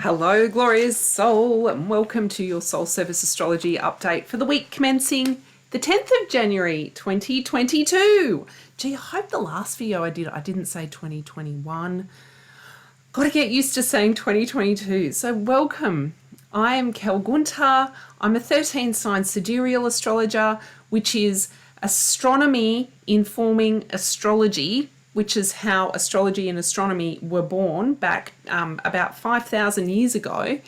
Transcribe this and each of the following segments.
Hello, glorious soul, and welcome to your Soul Service Astrology update for the week commencing the 10th of January 2022. Gee, I hope the last video I didn't say 2021. Got to get used to saying 2022. So welcome. I am Kel Gunter. I'm a 13 sign sidereal astrologer, which is astronomy informing astrology, which is how astrology and astronomy were born back about 5,000 years ago.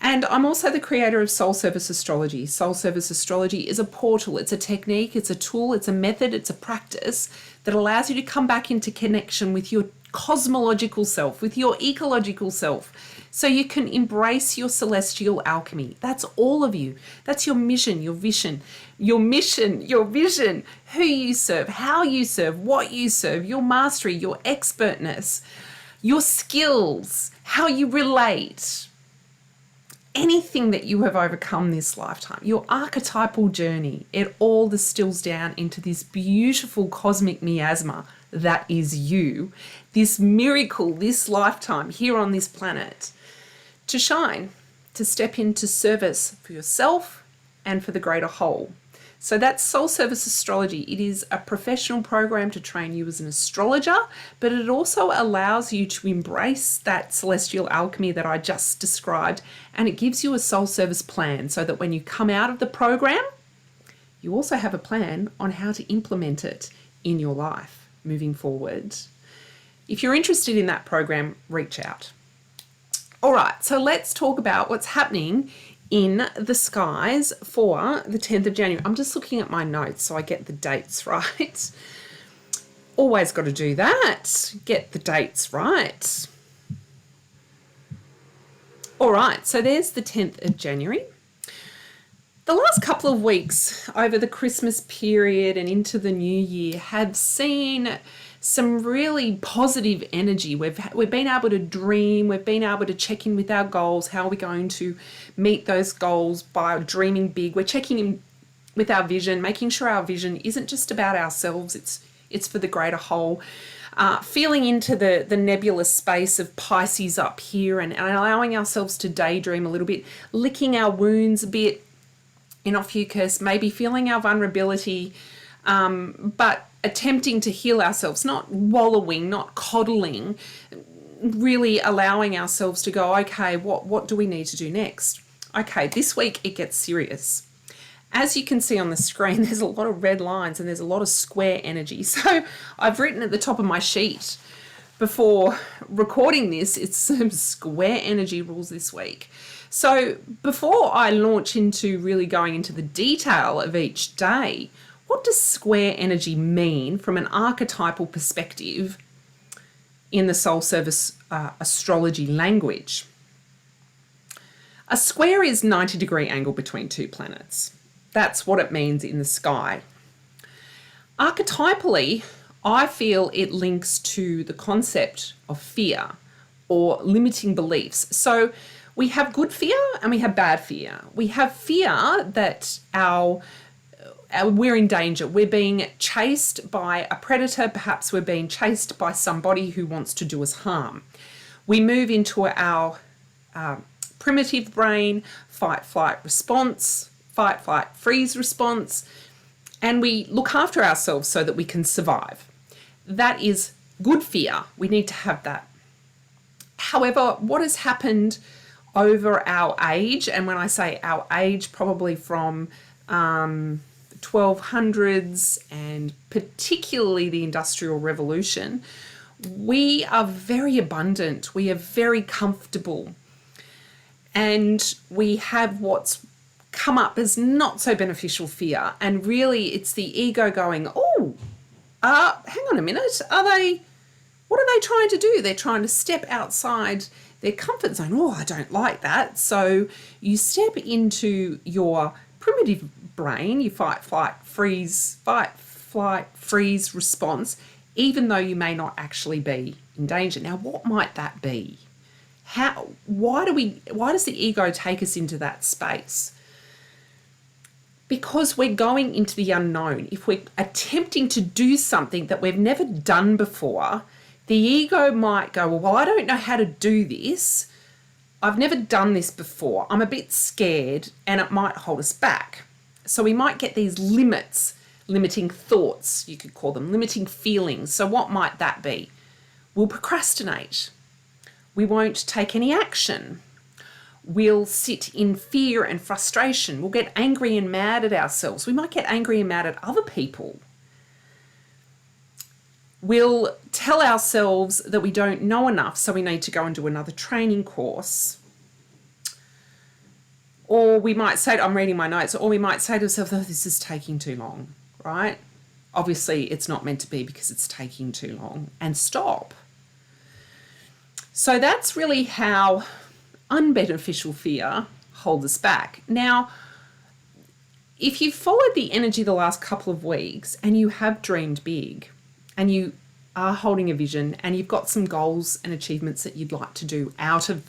And I'm also the creator of Soul Service Astrology. Soul Service Astrology is a portal, it's a technique, it's a tool, it's a method, it's a practice that allows you to come back into connection with your cosmological self, with your ecological self, so you can embrace your celestial alchemy. That's all of you. That's your mission, your vision, your vision, who you serve, how you serve, what you serve, your mastery, your expertness, your skills, how you relate, anything that you have overcome this lifetime, your archetypal journey. It all distills down into this beautiful cosmic miasma that is you, this miracle, this lifetime here on this planet, to shine, to step into service for yourself and for the greater whole. So that's Soul Service Astrology. It is a professional program to train you as an astrologer, but it also allows you to embrace that celestial alchemy that I just described, and it gives you a soul service plan so that when you come out of the program, you also have a plan on how to implement it in your life moving forward. If you're interested in that program, reach out. All right, so let's talk about what's happening in the skies for the 10th of January. I'm just looking at my notes so I get the dates right. Always got to do that, get the dates right. All right, so there's the 10th of January. The last couple of weeks over the Christmas period and into the new year have seen some really positive energy. We've been able to dream, we've been able to check in with our goals. How are we going to meet those goals? By dreaming big. We're checking in with our vision, making sure our vision isn't just about ourselves, it's for the greater whole. Feeling into the nebulous space of Pisces up here and allowing ourselves to daydream a little bit, licking our wounds a bit in Ophiuchus, maybe feeling our vulnerability, but attempting to heal ourselves, not wallowing, not coddling, really allowing ourselves to go, okay, what do we need to do next? Okay, this week it gets serious. As you can see on the screen, there's a lot of red lines and there's a lot of square energy. So I've written at the top of my sheet before recording this, it's some square energy rules this week. So before I launch into really going into the detail of each day, what does square energy mean from an archetypal perspective in the soul service astrology language? A square is 90-degree angle between two planets. That's what it means in the sky. Archetypally, I feel it links to the concept of fear or limiting beliefs. So we have good fear and we have bad fear. We have fear that we're in danger. We're being chased by a predator. Perhaps we're being chased by somebody who wants to do us harm. We move into our primitive brain, fight, flight response, fight, flight, freeze response, and we look after ourselves so that we can survive. That is good fear. We need to have that. However, what has happened over our age, and when I say our age, probably from 1200s and particularly the Industrial Revolution, we are very abundant, we are very comfortable, and we have what's come up as not so beneficial fear, and really it's the ego going, hang on a minute, what are they trying to do? They're trying to step outside their comfort zone. I don't like that. So you step into your primitive brain, you fight, flight, freeze response, even though you may not actually be in danger. Now, what might that be? Why does the ego take us into that space? Because we're going into the unknown. If we're attempting to do something that we've never done before, the ego might go, well, I don't know how to do this. I've never done this before. I'm a bit scared and it might hold us back. So we might get these limits, limiting thoughts, you could call them, limiting feelings. So what might that be? We'll procrastinate. We won't take any action. We'll sit in fear and frustration. We'll get angry and mad at ourselves. We might get angry and mad at other people. We'll tell ourselves that we don't know enough, so we need to go and do another training course. Or we might say, I'm reading my notes, or we might say to ourselves, oh, this is taking too long, right? Obviously, it's not meant to be because it's taking too long, and stop. So that's really how unbeneficial fear holds us back. Now, if you've followed the energy the last couple of weeks and you have dreamed big and you are holding a vision and you've got some goals and achievements that you'd like to do out of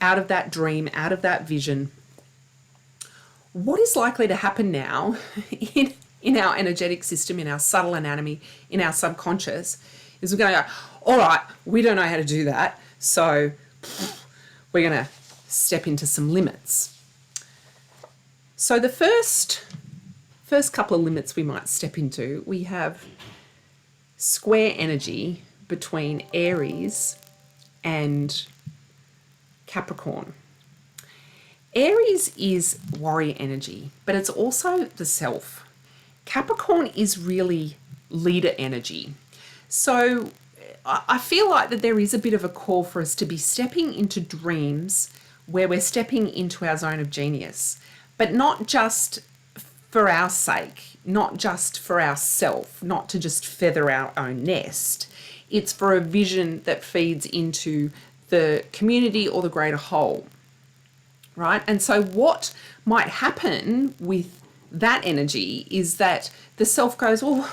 that dream, out of that vision, what is likely to happen now in our energetic system, in our subtle anatomy, in our subconscious, is we're going to go, all right, we don't know how to do that, so we're going to step into some limits. So the first couple of limits we might step into, we have square energy between Aries and Capricorn. Aries is warrior energy, but it's also the self. Capricorn is really leader energy. So I feel like that there is a bit of a call for us to be stepping into dreams where we're stepping into our zone of genius, but not just for our sake, not just for ourself, not to just feather our own nest. It's for a vision that feeds into the community or the greater whole, right? And so what might happen with that energy is that the self goes, well,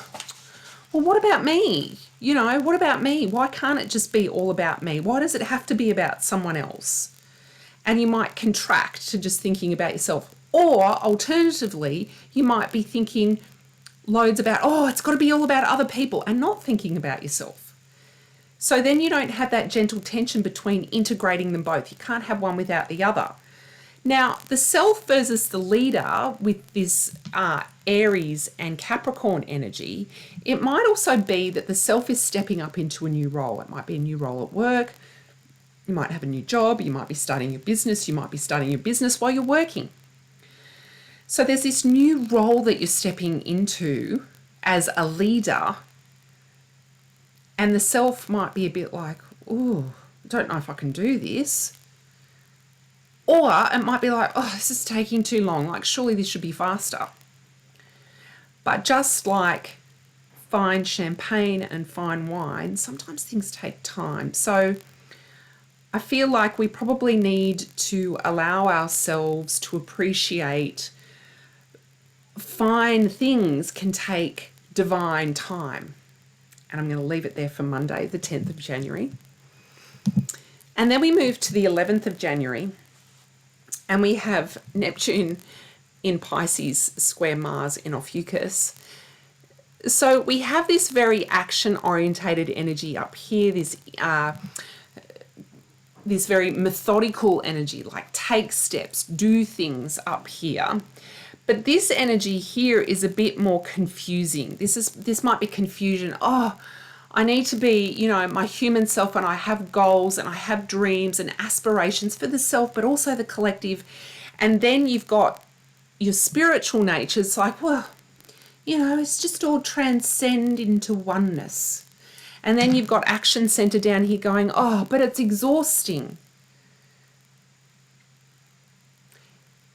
what about me? You know, what about me? Why can't it just be all about me? Why does it have to be about someone else? And you might contract to just thinking about yourself. Or alternatively, you might be thinking loads about, oh, it's got to be all about other people and not thinking about yourself. So then you don't have that gentle tension between integrating them both. You can't have one without the other. Now, the self versus the leader with this Aries and Capricorn energy, it might also be that the self is stepping up into a new role. It might be a new role at work. You might have a new job. You might be starting your business. You might be starting your business while you're working. So there's this new role that you're stepping into as a leader, and the self might be a bit like, oh, I don't know if I can do this. Or it might be like, oh, this is taking too long. Like, surely this should be faster. But just like fine champagne and fine wine, sometimes things take time. So I feel like we probably need to allow ourselves to appreciate fine things can take divine time. And I'm going to leave it there for Monday, the 10th of January. And then we move to the 11th of January. And we have Neptune in Pisces square Mars in Ophiuchus. So we have this very action-orientated energy up here, this very methodical energy, like take steps, do things up here. But this energy here is a bit more confusing. This might be confusion. Oh, I need to be, my human self, and I have goals and I have dreams and aspirations for the self, but also the collective. And then you've got your spiritual nature. It's like, well, it's just all transcend into oneness. And then you've got action center down here going, oh, but it's exhausting.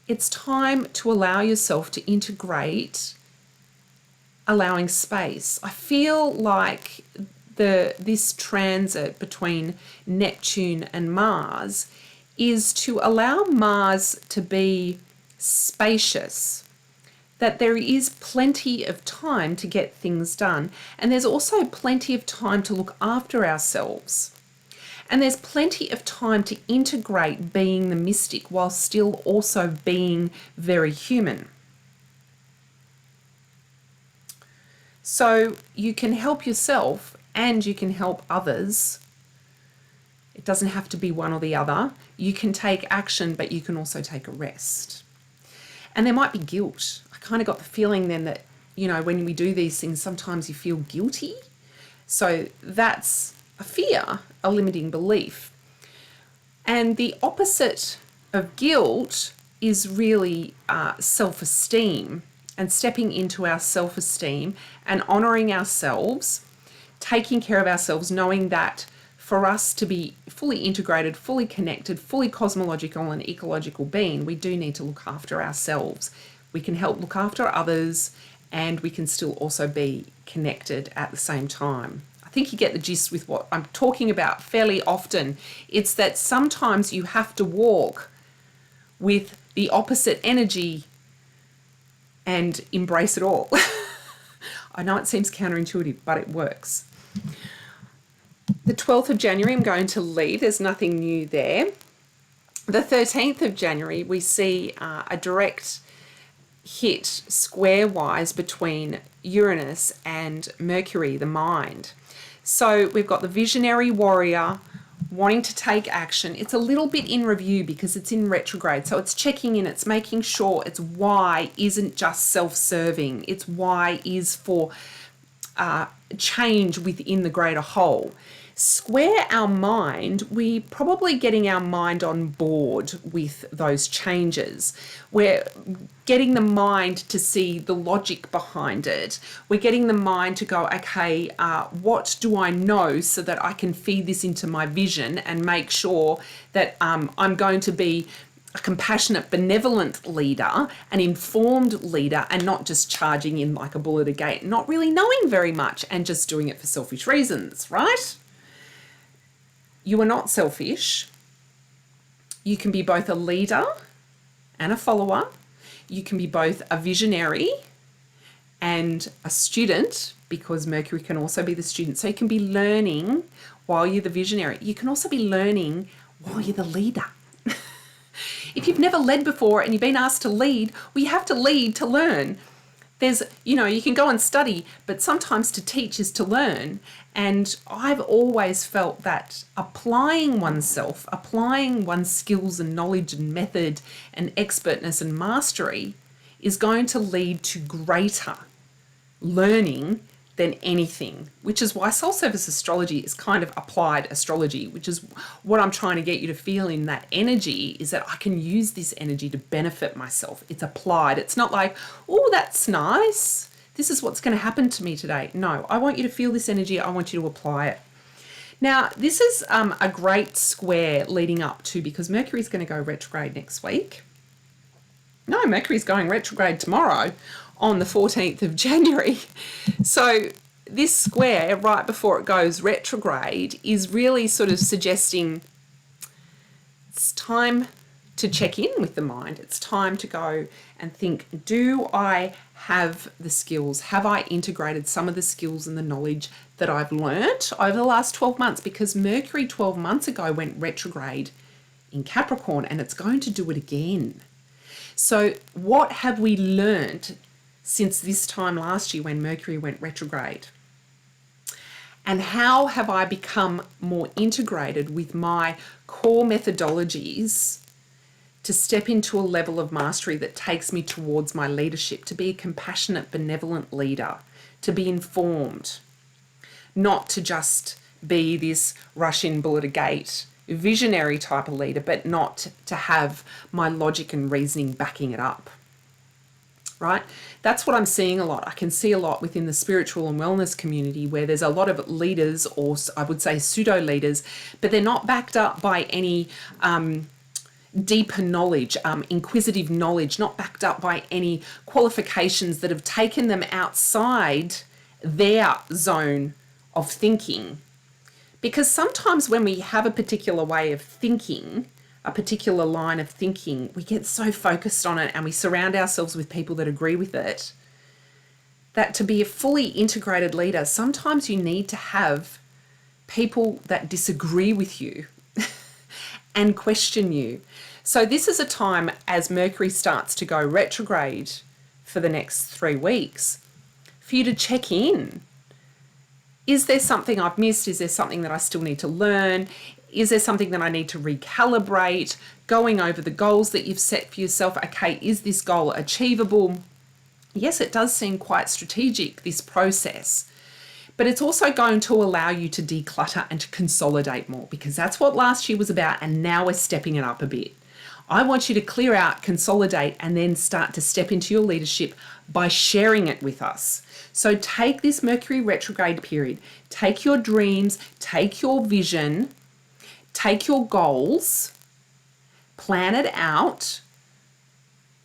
It's time to allow yourself to integrate, allowing space. I feel like this transit between Neptune and Mars is to allow Mars to be spacious, that there is plenty of time to get things done, and there's also plenty of time to look after ourselves. And there's plenty of time to integrate being the mystic while still also being very human. So you can help yourself and you can help others It doesn't have to be one or the other. You can take action, but you can also take a rest. And there might be guilt. I kind of got the feeling then that, you know, when we do these things, sometimes you feel guilty. So that's a fear, a limiting belief. And the opposite of guilt is really self-esteem, and stepping into our self-esteem and honouring ourselves, taking care of ourselves, knowing that for us to be fully integrated, fully connected, fully cosmological and ecological being, we do need to look after ourselves. We can help look after others, and we can still also be connected at the same time. I think you get the gist with what I'm talking about fairly often. It's that sometimes you have to walk with the opposite energy and embrace it all. I know it seems counterintuitive, but it works. The 12th of January, I'm going to leave. There's nothing new there. The 13th of January, we see a direct hit square-wise between Uranus and Mercury, the mind. So we've got the visionary warrior wanting to take action. It's a little bit in review because it's in retrograde. So it's checking in, it's making sure its why isn't just self-serving. Its why is for change within the greater whole. Square our mind, we probably getting our mind on board with those changes. We're getting the mind to see the logic behind it. We're getting the mind to go, okay, what do I know so that I can feed this into my vision and make sure that I'm going to be a compassionate, benevolent leader, an informed leader, and not just charging in like a bull at a gate, not really knowing very much and just doing it for selfish reasons, right? You are not selfish. You can be both a leader and a follower. You can be both a visionary and a student, because Mercury can also be the student. So you can be learning while you're the visionary. You can also be learning while you're the leader. If you've never led before and you've been asked to lead, well, you have to lead to learn. There's, you know, you can go and study, but sometimes to teach is to learn. And I've always felt that applying oneself, applying one's skills and knowledge and method and expertness and mastery is going to lead to greater learning than anything, which is why soul service astrology is kind of applied astrology, which is what I'm trying to get you to feel in that energy, is that I can use this energy to benefit myself. It's applied. It's not like, oh, that's nice. This is what's going to happen to me today. No, I want you to feel this energy. I want you to apply it. Now, this is a great square leading up to, because Mercury's going to go retrograde next week. No, Mercury's going retrograde tomorrow on the 14th of January. So this square right before it goes retrograde is really sort of suggesting it's time to check in with the mind. It's time to go and think, do I have the skills? Have I integrated some of the skills and the knowledge that I've learnt over the last 12 months? Because Mercury 12 months ago went retrograde in Capricorn, and it's going to do it again. So what have we learnt since this time last year when Mercury went retrograde? And how have I become more integrated with my core methodologies to step into a level of mastery that takes me towards my leadership, to be a compassionate, benevolent leader, to be informed, not to just be this rush in, bull at a gate, visionary type of leader, but not to have my logic and reasoning backing it up. Right? That's what I'm seeing a lot. I can see a lot within the spiritual and wellness community where there's a lot of leaders, or I would say pseudo leaders, but they're not backed up by any deeper knowledge, inquisitive knowledge, not backed up by any qualifications that have taken them outside their zone of thinking. Because sometimes when we have a particular way of thinking, a particular line of thinking, we get so focused on it and we surround ourselves with people that agree with it, that to be a fully integrated leader, sometimes you need to have people that disagree with you and question you. So this is a time, as Mercury starts to go retrograde for the next 3 weeks, for you to check in. Is there something I've missed? Is there something that I still need to learn? Is there something that I need to recalibrate? Going over the goals that you've set for yourself. Okay, is this goal achievable? Yes, it does seem quite strategic, this process. But it's also going to allow you to declutter and to consolidate more, because that's what last year was about, and now we're stepping it up a bit. I want you to clear out, consolidate, and then start to step into your leadership by sharing it with us. So take this Mercury retrograde period, take your dreams, take your vision, take your goals, plan it out,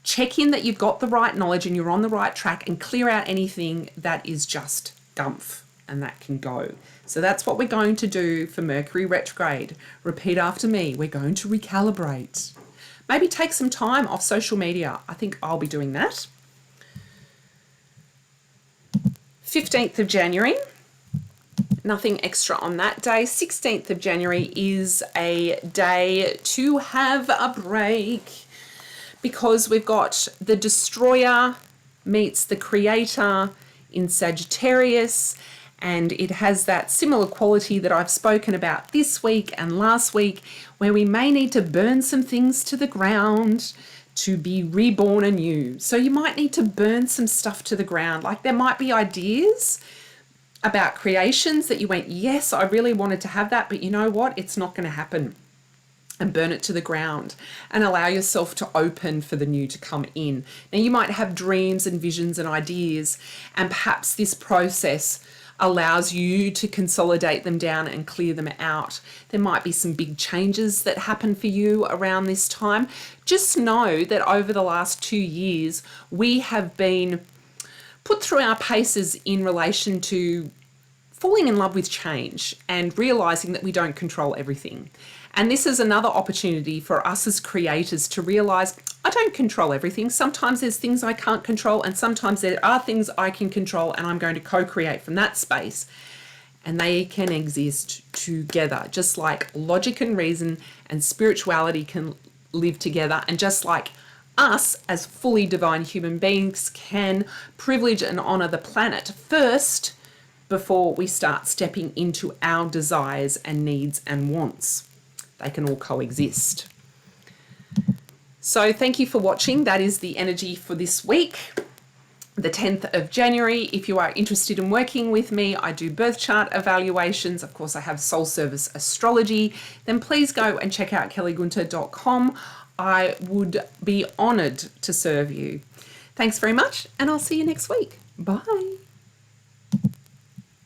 check in that you've got the right knowledge and you're on the right track, and clear out anything that is just gumph and that can go. So that's what we're going to do for Mercury retrograde. Repeat after me. We're going to recalibrate. Maybe take some time off social media. I think I'll be doing that. 15th of January, nothing extra on that day. 16th of January is a day to have a break, because we've got the destroyer meets the creator in Sagittarius, and it has that similar quality that I've spoken about this week and last week, where we may need to burn some things to the ground to be reborn anew. So you might need to burn some stuff to the ground. Like there might be ideas about creations that you went, yes, I really wanted to have that, but you know what? It's not going to happen. And burn it to the ground and allow yourself to open for the new to come in. Now you might have dreams and visions and ideas, and perhaps this process allows you to consolidate them down and clear them out. There might be some big changes that happen for you around this time. Just know that over the last 2 years, we have been put through our paces in relation to falling in love with change and realizing that we don't control everything. And this is another opportunity for us as creators to realize I don't control everything. Sometimes there's things I can't control, and sometimes there are things I can control, and I'm going to co-create from that space. And they can exist together, just like logic and reason and spirituality can live together, and just like us as fully divine human beings can privilege and honor the planet first before we start stepping into our desires and needs and wants. They can all coexist. So thank you for watching. That is the energy for this week, the 10th of January. If you are interested in working with me, I do birth chart evaluations. Of course, I have soul service astrology. Then please go and check out kellygunter.com. I would be honored to serve you. Thanks very much, and I'll see you next week. Bye.